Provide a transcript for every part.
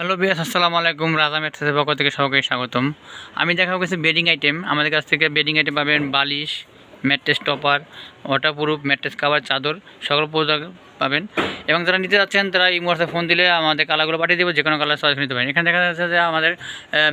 Hello বিয়াস, আসসালামু আলাইকুম। রাজা ম্যাট্রেসের পক্ষ থেকে সবাইকে স্বাগতম। আমি দেখাবো কিছু বেডিং আইটেম। আমাদের কাছ থেকে বেডিং আইটেম পাবেন বালিশ, mattress topper, waterproof mattress cover, চাদর, সকল প্রোডাক্ট পাবেন। এবং যারা নিতে যাচ্ছেন তারা এই মুহূর্তে ফোন দিলে আমাদের কালারগুলো পাঠিয়ে দেবো, যে কোনো কালার চয়েস নিতে পারেন। এখানে দেখা যাচ্ছে যে আমাদের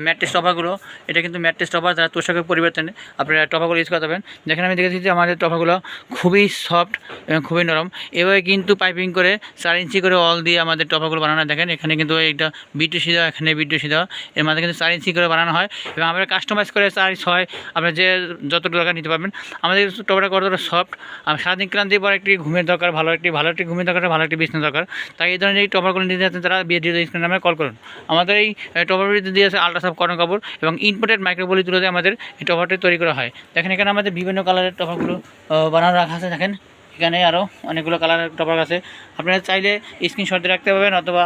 ম্যাট্রেস টপারগুলো, এটা কিন্তু ম্যাট্রেস টপার, যারা তোষকের পরিবর্তনে আপনারা টপারগুলো ইউজ করতে পারবেন। যেখানে আমি দেখেছি যে আমাদের টপারগুলো খুবই সফট এবং খুবই নরম। এভাবে কিন্তু পাইপিং করে 4 ইঞ্চি করে অল দিয়ে আমাদের টপারগুলো বানানো। দেখেন এখানে কিন্তু এইটা বিটুসি দেওয়া, এখানে বিটুসি দেওয়া, এর মাঝে কিন্তু 4 ইঞ্চি করে বানানো হয় এবং আমরা কাস্টমাইজ করে 4-6 আপনার যে যতটুকু দরকার নিতে পারবেন। আমাদের টপারটা কতটা সফট, আর সারাদিন ক্লান্তির পর একটি ঘুমের দরকার, ভালো একটি ঘুমের দরকার, ভালো একটি বিছানা দরকার। তাই এই ধরনের এই টপারগুলো নিতে যাচ্ছেন তারা বিএডিও স্ক্রিন নামে কল করুন। আমাদের এই টপারটি দিয়েছে আল্ট্রাসফট কটন কাপড় এবং ইম্পোর্টেড মাইক্রোপলি তুলে দিয়ে আমাদের এই টপারটি তৈরি করা হয়। দেখেন এখানে আমাদের বিভিন্ন কালারের টপারগুলো বানানো রাখা আছে। দেখেন এখানে আরও অনেকগুলো কালারের টপার আছে। আপনারা চাইলে স্ক্রিনশট দিয়ে রাখতে পারবেন, অথবা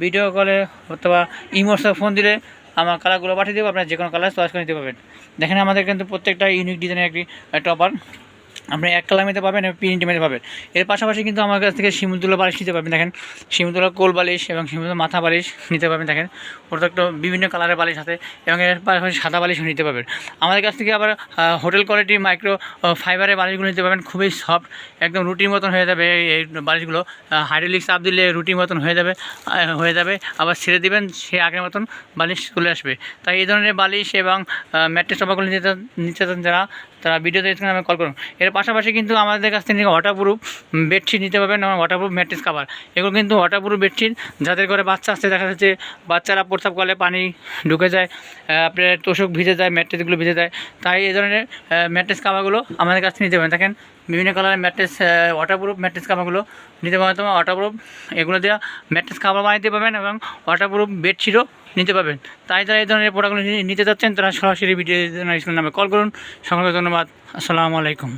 ভিডিও কলে অথবা ইমোর ফোন দিলে আমার কালারগুলো পাঠিয়ে দেবো, আপনারা যে কোনো কালার চয়েস করে নিতে পারবেন। দেখেন আমাদের কিন্তু প্রত্যেকটা ইউনিক ডিজাইনের একটি টপার আপনি এক কালার মেতে পাবেন এবং প্রিন্ট মেতে পাবেন। এর পাশাপাশি কিন্তু আমার কাছ থেকে শিমুলতুলা বালিশ নিতে পারবেন। দেখেন শিমুলতুলা কোল বালিশ এবং শিমুলতুলা মাথা বালিশ নিতে পারবেন। দেখেন প্রত্যেকটা বিভিন্ন কালারের বালিশ আছে এবং এর পাশাপাশি সাদা বালিশও নিতে পারবেন। আমাদের কাছ থেকে আবার হোটেল কোয়ালিটির মাইক্রো ফাইবারের বালিশগুলো নিতে পারবেন। খুবই সফট, একদম রুটির মতন হয়ে যাবে। এই বালিশগুলো হাইড্রোলিক চাপ দিলে রুটির মতন হয়ে যাবে, আবার ছেড়ে দেবেন সে আগের মতন বালিশ চলে আসবে। তাই এই ধরনের বালিশ এবং ম্যাট্রেস টপারগুলো নিতে যারা তারা ভিডিওতে আমি কল করুন। এর পাশাপাশি কিন্তু আমাদের কাছ থেকে ওয়াটারপ্রুফ বেডশিট নিতে পারবেন এবং ওয়াটারপ্রুফ ম্যাট্রেস কাভার। এগুলো কিন্তু ওয়াটারপ্রুফ বেডশিট, যাদের ঘরে বাচ্চা আসছে, দেখা যাচ্ছে বাচ্চারা প্রস্রাব করলে পানি ঢুকে যায়, আপনার তোষক ভিজে যায়, ম্যাট্রেসগুলো ভিজে যায়। তাই এই ধরনের ম্যাট্রেস কাভারগুলো আমাদের কাছ থেকে নিতে পারেন। দেখেন বিভিন্ন কালারের ম্যাট্রেস ওয়াটারপ্রুফ ম্যাট্রেস কাভারগুলো নিতে পারবেন। তোমার ওয়াটারপ্রুফ এগুলো দেওয়া ম্যাট্রেস কাভার বানাতে পারবেন এবং ওয়াটারপ্রুফ বেডশিটও নিতে পারবেন। তাই যারা এই ধরনের প্রোডাক্টগুলো নিতে যাচ্ছেন তারা সরাসরি ভিডিও নামে কল করুন। সকলকে ধন্যবাদ। আসসালামু আলাইকুম।